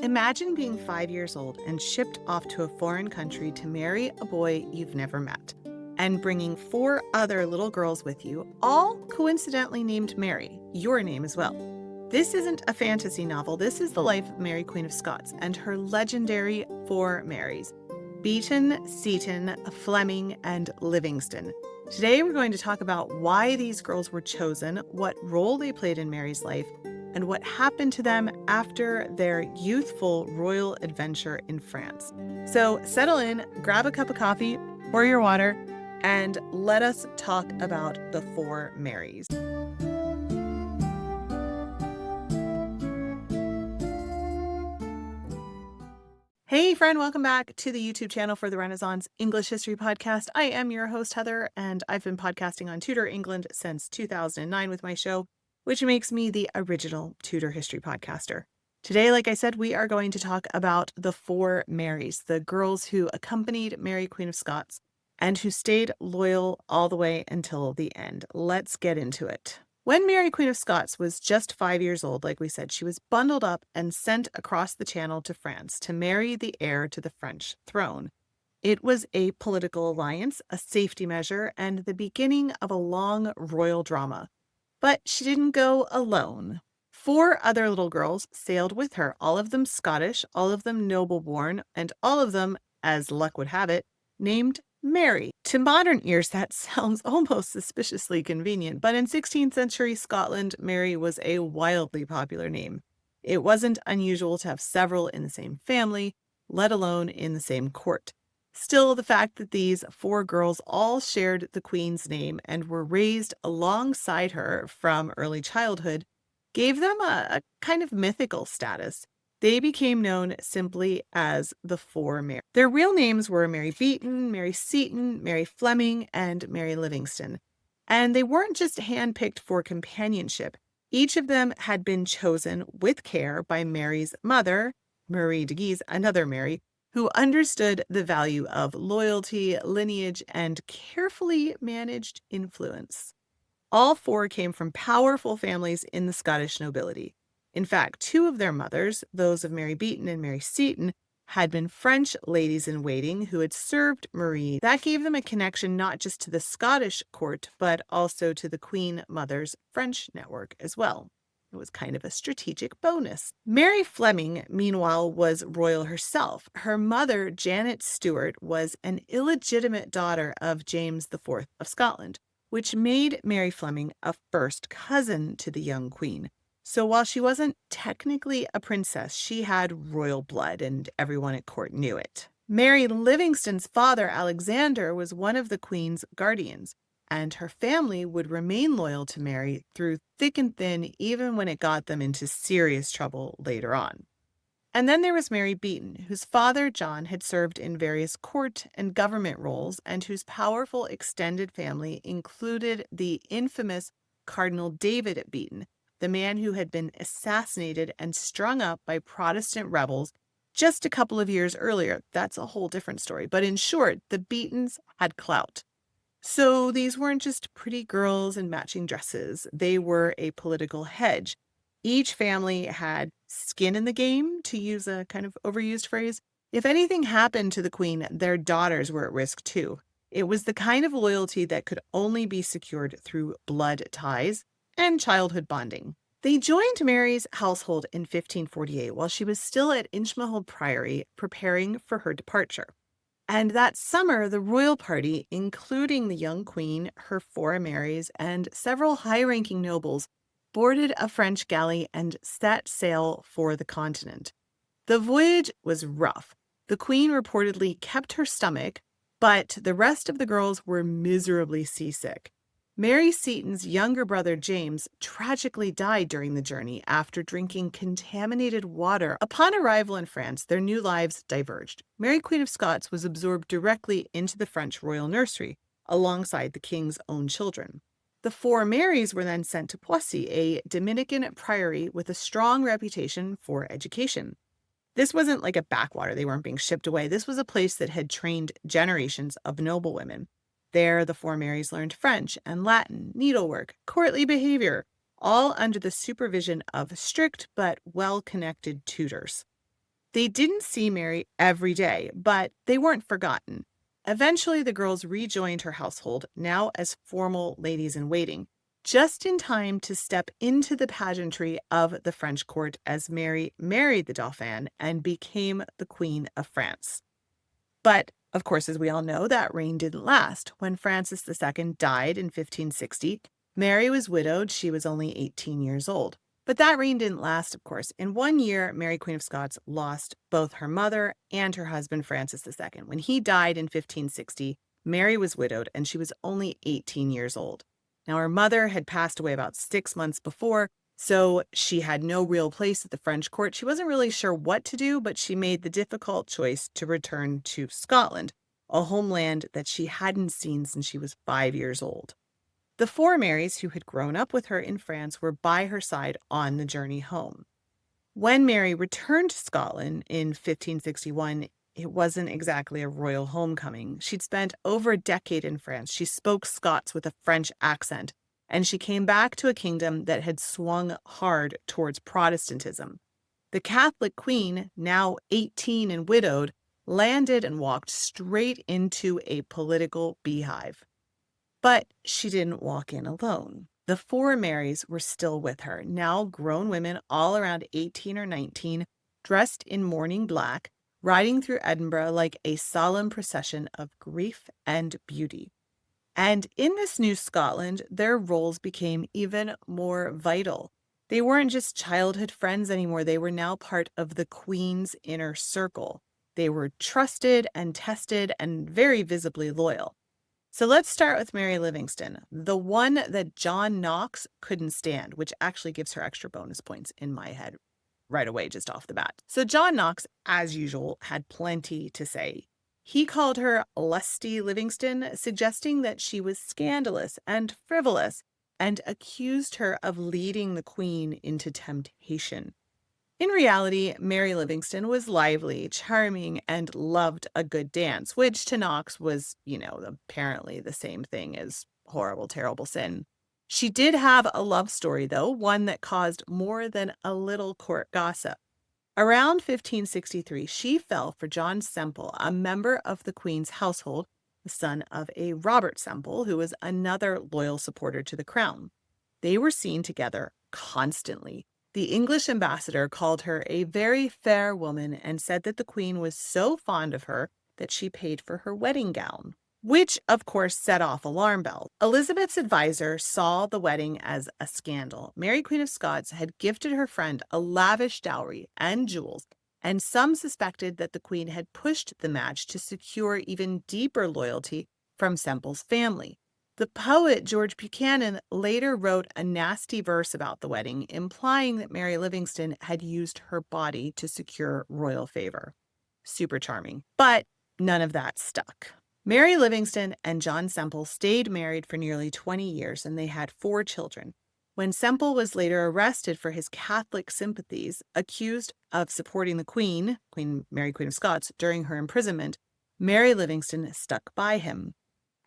Imagine being 5 years old and shipped off to a foreign country to marry a boy you've never met, and bringing 4 other little girls with you, all coincidentally named Mary, your name as well. This isn't a fantasy novel. This is the life of Mary, Queen of Scots, and her legendary 4 Marys: Beaton, Seton, Fleming, and Livingston. Today we're going to talk about why these girls were chosen, what role they played in Mary's life, and what happened to them after their youthful royal adventure in France. So settle in, grab a cup of coffee, pour your water, and let us talk about the 4 Marys. Hey friend, welcome back to the YouTube channel for the Renaissance English History Podcast. I am your host, Heather, and I've been podcasting on Tudor England since 2009 with my show, which makes me the original Tudor history podcaster. Today, like I said, we are going to talk about the 4 Marys, the girls who accompanied Mary, Queen of Scots, and who stayed loyal all the way until the end. Let's get into it. When Mary, Queen of Scots was just 5 years old, like we said, she was bundled up and sent across the Channel to France to marry the heir to the French throne. It was a political alliance, a safety measure, and the beginning of a long royal drama. But she didn't go alone. 4 other little girls sailed with her, all of them Scottish, all of them noble-born, and all of them, as luck would have it, named Mary. To modern ears, that sounds almost suspiciously convenient, but in 16th century Scotland, Mary was a wildly popular name. It wasn't unusual to have several in the same family, let alone in the same court. Still, the fact that these 4 girls all shared the Queen's name and were raised alongside her from early childhood gave them a kind of mythical status. They became known simply as the 4 Marys. Their real names were Mary Beaton, Mary Seaton, Mary Fleming, and Mary Livingston. And they weren't just handpicked for companionship. Each of them had been chosen with care by Mary's mother, Marie de Guise, another Mary, who understood the value of loyalty, lineage, and carefully managed influence. All 4 came from powerful families in the Scottish nobility. In fact, 2 of their mothers, those of Mary Beaton and Mary Seaton, had been French ladies-in-waiting who had served Marie. That gave them a connection not just to the Scottish court, but also to the Queen Mother's French network as well. It was kind of a strategic bonus. Mary Fleming, meanwhile, was royal herself. Her mother, Janet Stuart, was an illegitimate daughter of James IV of Scotland, which made Mary Fleming a first cousin to the young queen. So while she wasn't technically a princess, she had royal blood, and everyone at court knew it. Mary Livingston's father, Alexander, was one of the queen's guardians, and her family would remain loyal to Mary through thick and thin, even when it got them into serious trouble later on. And then there was Mary Beaton, whose father, John, had served in various court and government roles, and whose powerful extended family included the infamous Cardinal David Beaton, the man who had been assassinated and strung up by Protestant rebels just a couple of years earlier. That's a whole different story. But in short, the Beatons had clout. So these weren't just pretty girls in matching dresses. They were a political hedge. Each family had skin in the game, to use a kind of overused phrase. If anything happened to the queen, their daughters were at risk too. It was the kind of loyalty that could only be secured through blood ties and childhood bonding. They joined Mary's household in 1548 while she was still at Inchmahold Priory preparing for her departure. And that summer, the royal party, including the young queen, her 4 Marys, and several high-ranking nobles, boarded a French galley and set sail for the continent. The voyage was rough. The queen reportedly kept her stomach, but the rest of the girls were miserably seasick. Mary Seaton's younger brother, James, tragically died during the journey after drinking contaminated water. Upon arrival in France, their new lives diverged. Mary, Queen of Scots, was absorbed directly into the French royal nursery, alongside the king's own children. The 4 Marys were then sent to Poissy, a Dominican priory with a strong reputation for education. This wasn't like a backwater. They weren't being shipped away. This was a place that had trained generations of noblewomen. There, the 4 Marys learned French and Latin, needlework, courtly behavior, all under the supervision of strict but well-connected tutors. They didn't see Mary every day, but they weren't forgotten. Eventually, the girls rejoined her household, now as formal ladies in waiting, just in time to step into the pageantry of the French court as Mary married the Dauphin and became the Queen of France. But, of course, as we all know, that reign didn't last. When Francis II died in 1560, Mary was widowed. She was only 18 years old. But that reign didn't last, of course. In 1 year, Mary, Queen of Scots, lost both her mother and her husband, Francis II. When he died in 1560, Mary was widowed and she was only 18 years old. Now, her mother had passed away about 6 months before, so she had no real place at the French court. She wasn't really sure what to do, but she made the difficult choice to return to Scotland, a homeland that she hadn't seen since she was 5 years old. The four Marys who had grown up with her in France were by her side on the journey home. When Mary returned to Scotland in 1561, it wasn't exactly a royal homecoming. She'd spent over a decade in France. She spoke Scots with a French accent, and she came back to a kingdom that had swung hard towards Protestantism. The Catholic queen, now 18 and widowed, landed and walked straight into a political beehive. But she didn't walk in alone. The four Marys were still with her, now grown women all around 18 or 19, dressed in mourning black, riding through Edinburgh like a solemn procession of grief and beauty. And in this new Scotland, their roles became even more vital. They weren't just childhood friends anymore. They were now part of the Queen's inner circle. They were trusted and tested and very visibly loyal. So let's start with Mary Livingston, the one that John Knox couldn't stand, which actually gives her extra bonus points in my head right away, just off the bat. So John Knox, as usual, had plenty to say. He called her lusty Livingston, suggesting that she was scandalous and frivolous, and accused her of leading the Queen into temptation. In reality, Mary Livingston was lively, charming, and loved a good dance, which to Knox was, apparently the same thing as horrible, terrible sin. She did have a love story, though, one that caused more than a little court gossip. Around 1563, she fell for John Semple, a member of the Queen's household, the son of a Robert Semple, who was another loyal supporter to the crown. They were seen together constantly. The English ambassador called her a very fair woman and said that the Queen was so fond of her that she paid for her wedding gown, which, of course, set off alarm bells. Elizabeth's advisor saw the wedding as a scandal. Mary, Queen of Scots, had gifted her friend a lavish dowry and jewels, and some suspected that the Queen had pushed the match to secure even deeper loyalty from Semple's family. The poet George Buchanan later wrote a nasty verse about the wedding, implying that Mary Livingston had used her body to secure royal favor. Super charming. But none of that stuck. Mary Livingston and John Semple stayed married for nearly 20 years, and they had 4 children. When Semple was later arrested for his Catholic sympathies, accused of supporting the Queen Mary, Queen of Scots, during her imprisonment, Mary Livingston stuck by him.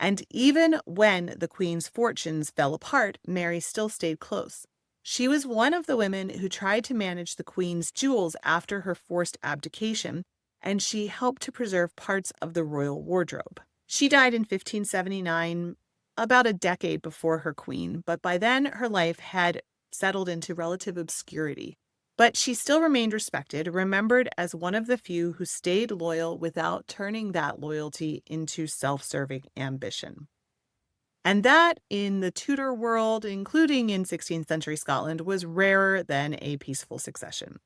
And even when the Queen's fortunes fell apart, Mary still stayed close. She was one of the women who tried to manage the Queen's jewels after her forced abdication, and she helped to preserve parts of the royal wardrobe. She died in 1579, about a decade before her queen, but by then her life had settled into relative obscurity. But she still remained respected, remembered as one of the few who stayed loyal without turning that loyalty into self-serving ambition. And that, in the Tudor world, including in 16th century Scotland, was rarer than a peaceful succession.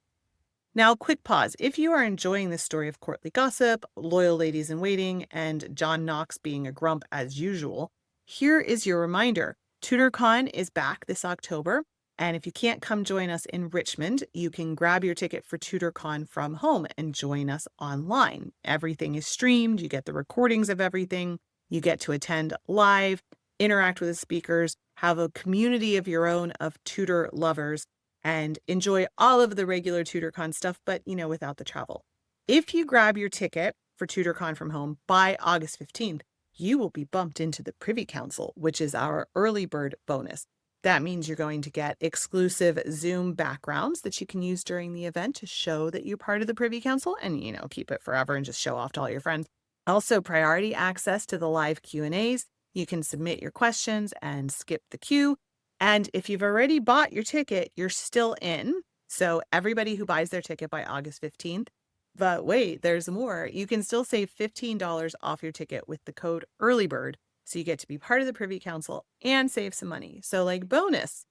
Now, quick pause. If you are enjoying this story of courtly gossip, loyal ladies in waiting, and John Knox being a grump as usual, here is your reminder. Tudorcon is back this October. And if you can't come join us in Richmond, you can grab your ticket for Tudorcon from home and join us online. Everything is streamed. You get the recordings of everything. You get to attend live, interact with the speakers, have a community of your own of Tudor lovers, and enjoy all of the regular Tudorcon stuff, but, without the travel. If you grab your ticket for Tudorcon from home by August 15th, you will be bumped into the Privy Council, which is our early bird bonus. That means you're going to get exclusive Zoom backgrounds that you can use during the event to show that you're part of the Privy Council and, keep it forever and just show off to all your friends. Also, priority access to the live Q&As. You can submit your questions and skip the queue. And if you've already bought your ticket, you're still in. So everybody who buys their ticket by August 15th, but wait, there's more. You can still save $15 off your ticket with the code EARLYBIRD. So you get to be part of the Privy Council and save some money. So like bonus.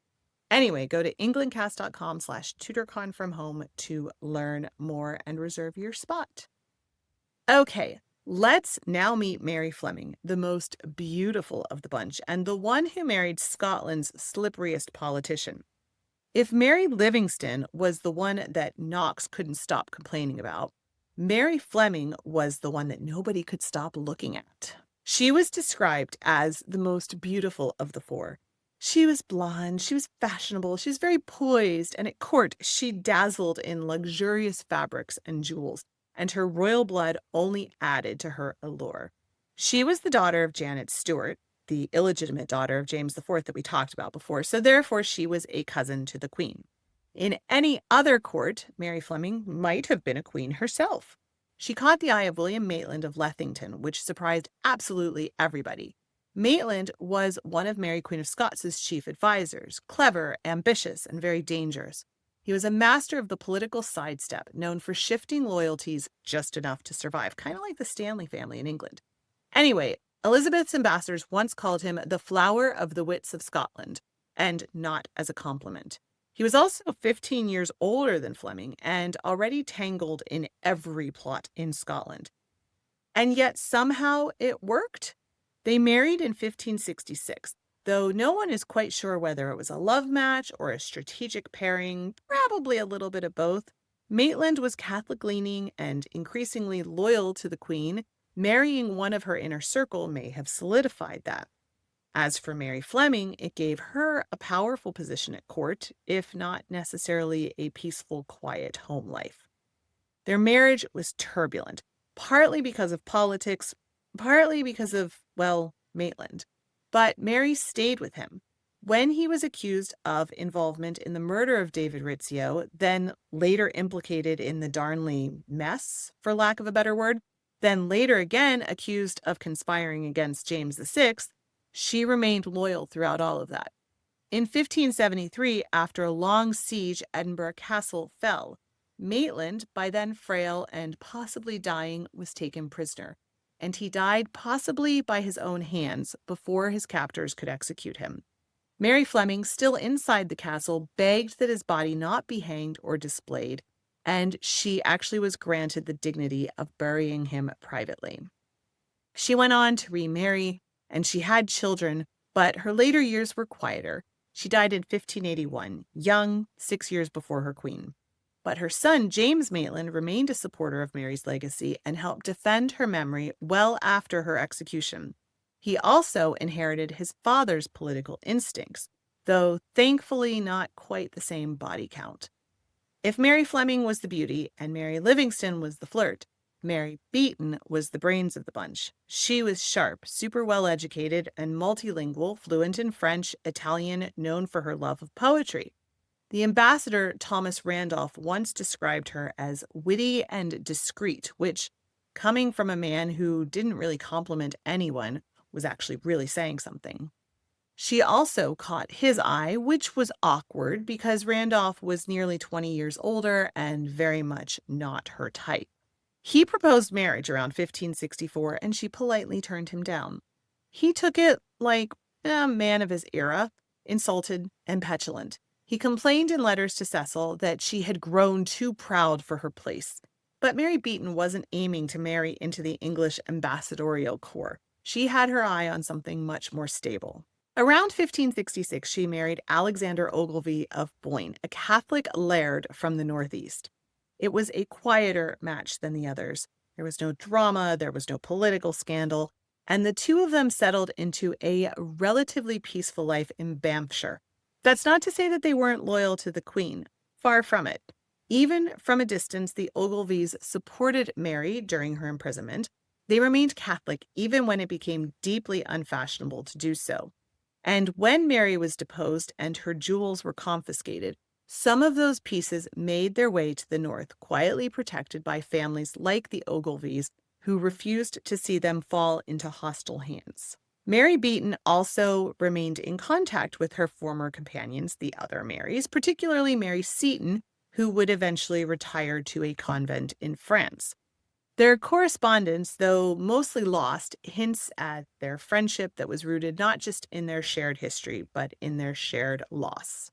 Anyway, go to englandcast.com/Tudorcon from home to learn more and reserve your spot. Okay, let's now meet Mary Fleming, the most beautiful of the bunch and the one who married Scotland's slipperiest politician. If Mary Livingston was the one that Knox couldn't stop complaining about, Mary Fleming was the one that nobody could stop looking at. She was described as the most beautiful of the four. She was blonde, she was fashionable, she was very poised, and at court she dazzled in luxurious fabrics and jewels, and her royal blood only added to her allure. She was the daughter of Janet Stuart, the illegitimate daughter of James IV that we talked about before, so therefore she was a cousin to the Queen. In any other court, Mary Fleming might have been a queen herself. She caught the eye of William Maitland of Lethington, which surprised absolutely everybody. Maitland was one of Mary Queen of Scots' chief advisors, clever, ambitious, and very dangerous. He was a master of the political sidestep, known for shifting loyalties just enough to survive, kind of like the Stanley family in England. Anyway, Elizabeth's ambassadors once called him the flower of the wits of Scotland, and not as a compliment. He was also 15 years older than Fleming and already tangled in every plot in Scotland. And yet somehow it worked. They married in 1566, though no one is quite sure whether it was a love match or a strategic pairing, probably a little bit of both. Maitland was Catholic-leaning and increasingly loyal to the Queen. Marrying one of her inner circle may have solidified that. As for Mary Fleming, it gave her a powerful position at court, if not necessarily a peaceful, quiet home life. Their marriage was turbulent, partly because of politics, partly because of, Maitland. But Mary stayed with him. When he was accused of involvement in the murder of David Rizzio, then later implicated in the Darnley mess, for lack of a better word, then later again accused of conspiring against James VI, she remained loyal throughout all of that. In 1573, after a long siege, Edinburgh Castle fell. Maitland, by then frail and possibly dying, was taken prisoner, and he died possibly by his own hands before his captors could execute him. Mary Fleming, still inside the castle, begged that his body not be hanged or displayed, and she actually was granted the dignity of burying him privately. She went on to remarry, and she had children, but her later years were quieter. She died in 1581, young, 6 years before her queen. But her son, James Maitland, remained a supporter of Mary's legacy and helped defend her memory well after her execution. He also inherited his father's political instincts, though thankfully not quite the same body count. If Mary Fleming was the beauty and Mary Livingston was the flirt, Mary Beaton was the brains of the bunch. She was sharp, super well-educated, and multilingual, fluent in French, Italian, known for her love of poetry. The ambassador, Thomas Randolph, once described her as witty and discreet, which, coming from a man who didn't really compliment anyone, was actually really saying something. She also caught his eye, which was awkward because Randolph was nearly 20 years older and very much not her type. He proposed marriage around 1564, and she politely turned him down. He took it like a man of his era, insulted and petulant. He complained in letters to Cecil that she had grown too proud for her place. But Mary Beaton wasn't aiming to marry into the English ambassadorial corps. She had her eye on something much more stable. Around 1566, she married Alexander Ogilvy of Boyne, a Catholic laird from the northeast. It was a quieter match than the others. There was no drama, there was no political scandal, and the two of them settled into a relatively peaceful life in Banffshire. That's not to say that they weren't loyal to the Queen. Far from it. Even from a distance, the Ogilvys supported Mary during her imprisonment. They remained Catholic even when it became deeply unfashionable to do so. And when Mary was deposed and her jewels were confiscated, some of those pieces made their way to the north, quietly protected by families like the Ogilvies, who refused to see them fall into hostile hands. Mary Beaton also remained in contact with her former companions, the other Marys, particularly Mary Seaton, who would eventually retire to a convent in France. Their correspondence, though mostly lost, hints at their friendship that was rooted not just in their shared history, but in their shared loss.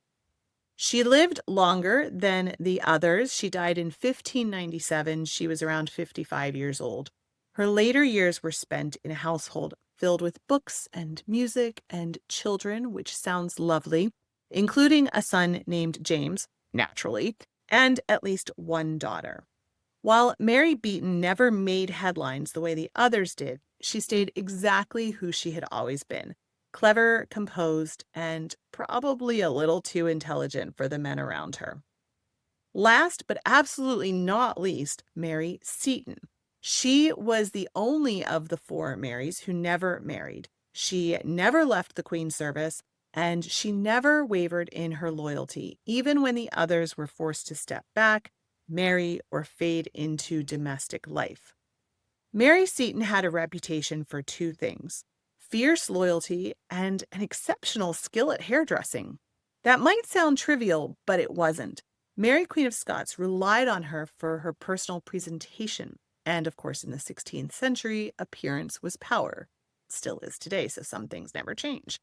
She lived longer than the others. She died in 1597. She was around 55 years old. Her later years were spent in a household filled with books and music and children, which sounds lovely, including a son named James, naturally, and at least one daughter. While Mary Beaton never made headlines the way the others did, she stayed exactly who she had always been: clever, composed, and probably a little too intelligent for the men around her. Last, but absolutely not least, Mary Seaton. She was the only of the four Marys who never married. She never left the Queen's service, and she never wavered in her loyalty, even when the others were forced to step back, marry, or fade into domestic life. Mary Seaton had a reputation for two things: fierce loyalty and an exceptional skill at hairdressing. That might sound trivial, but it wasn't. Mary, Queen of Scots, relied on her for her personal presentation. And of course, in the 16th century, appearance was power. Still is today, so some things never change.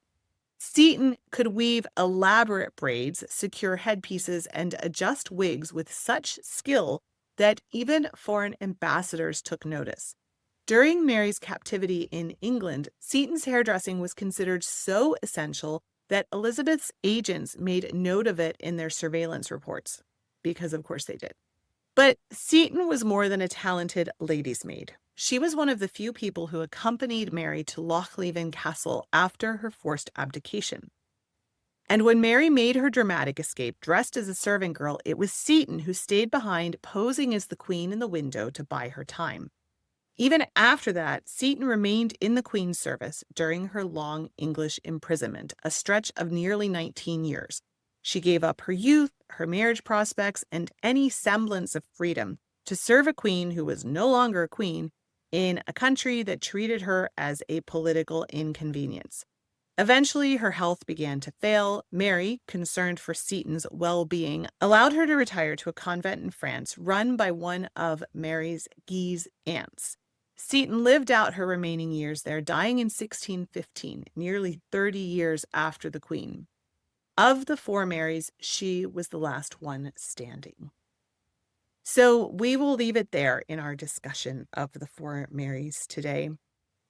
Seton could weave elaborate braids, secure headpieces, and adjust wigs with such skill that even foreign ambassadors took notice. During Mary's captivity in England, Seton's hairdressing was considered so essential that Elizabeth's agents made note of it in their surveillance reports, because of course they did. But Seton was more than a talented lady's maid. She was one of the few people who accompanied Mary to Lochleven Castle after her forced abdication. And when Mary made her dramatic escape dressed as a servant girl, it was Seton who stayed behind, posing as the Queen in the window to buy her time. Even after that, Seton remained in the Queen's service during her long English imprisonment, a stretch of nearly 19 years. She gave up her youth, her marriage prospects, and any semblance of freedom to serve a queen who was no longer a queen in a country that treated her as a political inconvenience. Eventually, her health began to fail. Mary, concerned for Seton's well-being, allowed her to retire to a convent in France run by one of Mary's Guise aunts. Seton lived out her remaining years there, dying in 1615, nearly 30 years after the Queen. Of the four Marys, she was the last one standing. So we will leave it there in our discussion of the four Marys today.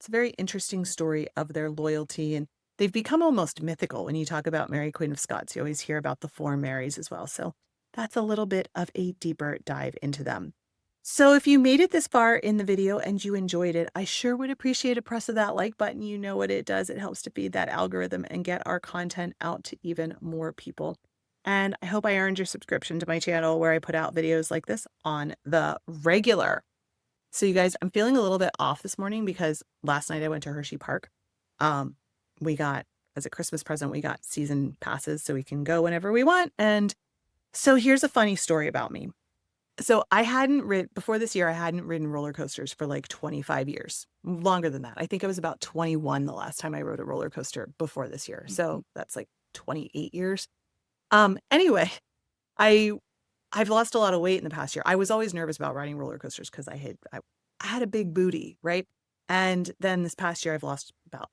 It's a very interesting story of their loyalty, and they've become almost mythical. When you talk about Mary, Queen of Scots, you always hear about the four Marys as well. So that's a little bit of a deeper dive into them. So if you made it this far in the video and you enjoyed it, I sure would appreciate a press of that like button. You know what it does. It helps to feed that algorithm and get our content out to even more people. And I hope I earned your subscription to my channel, where I put out videos like this on the regular. So you guys, I'm feeling a little bit off this morning because last night I went to Hershey Park. We got, as a Christmas present, we got season passes so we can go whenever we want. And so here's a funny story about me. So before this year, I hadn't ridden roller coasters for like 25 years, longer than that. I think I was about 21 the last time I rode a roller coaster before this year. So that's like 28 years. Anyway, I've lost a lot of weight in the past year. I was always nervous about riding roller coasters because I had a big booty, right? And then this past year, I've lost about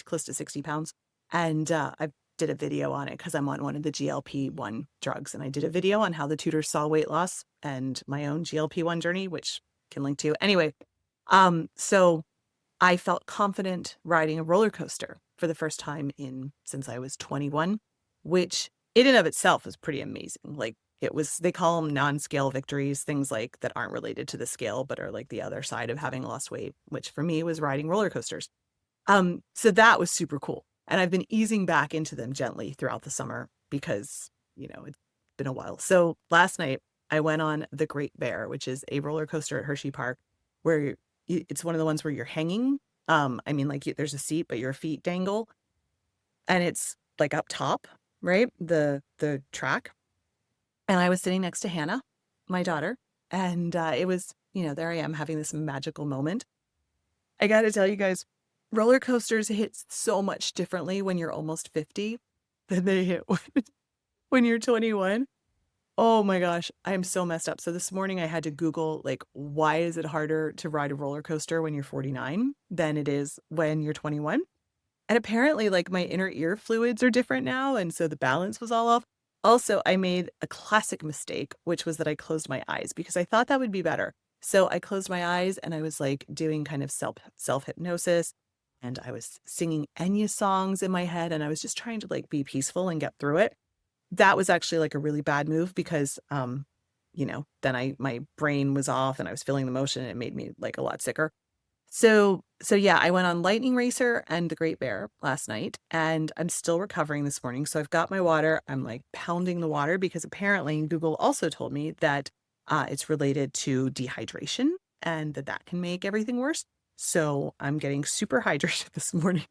close to 60 pounds. And I did a video on it because I'm on one of the GLP-1 drugs. And I did a video on how the Tudors saw weight loss and my own GLP-1 journey, which I can link to. Anyway, so I felt confident riding a roller coaster for the first time since I was 21, which in and of itself was pretty amazing. Like, they call them non-scale victories, things like that aren't related to the scale, but are like the other side of having lost weight, which for me was riding roller coasters. So that was super cool. And I've been easing back into them gently throughout the summer because, it's been a while. So last night I went on the Great Bear, which is a roller coaster at Hershey Park, where it's one of the ones where you're hanging. There's a seat, but your feet dangle. and it's like up top, right? The track. And I was sitting next to Hannah, my daughter, and it was, there I am having this magical moment. I got to tell you guys, roller coasters hit so much differently when you're almost 50 than they hit when you're 21. Oh my gosh, I'm so messed up. So this morning I had to Google, like, why is it harder to ride a roller coaster when you're 49 than it is when you're 21? And apparently, like, my inner ear fluids are different now, and so the balance was all off. Also, I made a classic mistake, which was that I closed my eyes because I thought that would be better. So I closed my eyes and I was like doing kind of self-hypnosis, and I was singing Enya songs in my head, and I was just trying to like be peaceful and get through it. That was actually like a really bad move because then my brain was off and I was feeling the motion and it made me like a lot sicker. So yeah, I went on Lightning Racer and the Great Bear last night, and I'm still recovering this morning. So I've got my water. I'm like pounding the water because apparently Google also told me that it's related to dehydration and that can make everything worse. So I'm getting super hydrated this morning.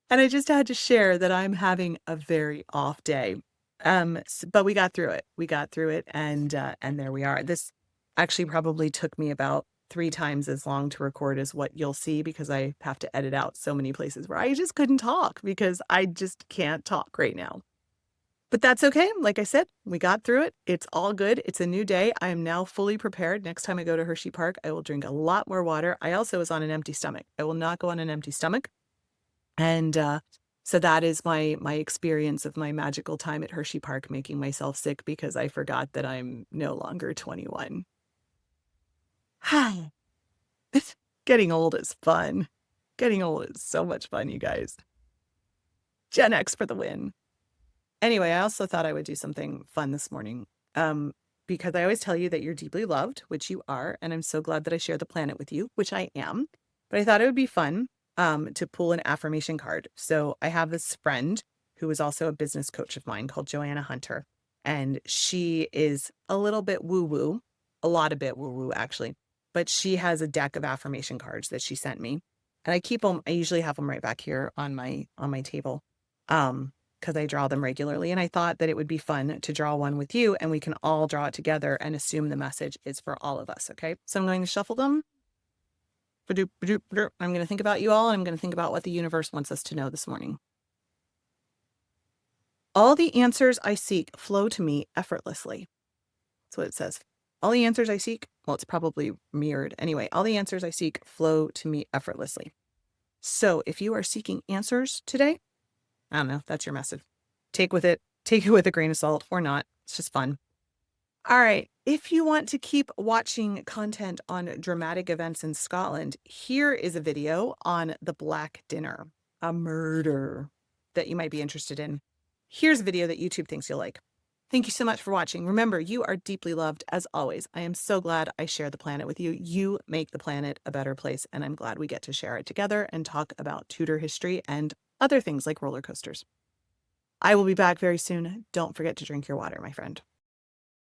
And I just had to share that I'm having a very off day. But we got through it. We got through it, and there we are. This actually probably took me about 3 times as long to record as what you'll see because I have to edit out so many places where I just couldn't talk because I just can't talk right now. But that's okay. Like I said, we got through it. It's all good. It's a new day. I am now fully prepared. Next time I go to Hershey Park, I will drink a lot more water. I also was on an empty stomach. I will not go on an empty stomach. And so that is my experience of my magical time at Hershey Park, making myself sick because I forgot that I'm no longer 21. Hi. Getting old is fun. Getting old is so much fun, you guys. Gen X for the win. Anyway, I also thought I would do something fun this morning because I always tell you that you're deeply loved, which you are, and I'm so glad that I share the planet with you, which I am. But I thought it would be fun to pull an affirmation card. So I have this friend who is also a business coach of mine called Joanna Hunter, and she is a little bit woo-woo, a lot of bit woo-woo actually, but she has a deck of affirmation cards that she sent me, and I keep them. I usually have them right back here on my table, because I draw them regularly, and I thought that it would be fun to draw one with you, and we can all draw it together and assume the message is for all of us. Okay, so I'm going to shuffle them. I'm going to think about you all, and I'm going to think about what the universe wants us to know this morning. All the answers I seek flow to me effortlessly. That's what it says. All the answers I seek, well, it's probably mirrored. Anyway, all the answers I seek flow to me effortlessly. So if you are seeking answers today, I don't know, that's your message. Take it with a grain of salt or not. It's just fun. All right. If you want to keep watching content on dramatic events in Scotland, here is a video on the Black Dinner, a murder that you might be interested in. Here's a video that YouTube thinks you'll like. Thank you so much for watching. Remember, you are deeply loved as always. I am so glad I share the planet with you. You make the planet a better place, and I'm glad we get to share it together and talk about Tudor history and other things like roller coasters. I will be back very soon. Don't forget to drink your water, my friend.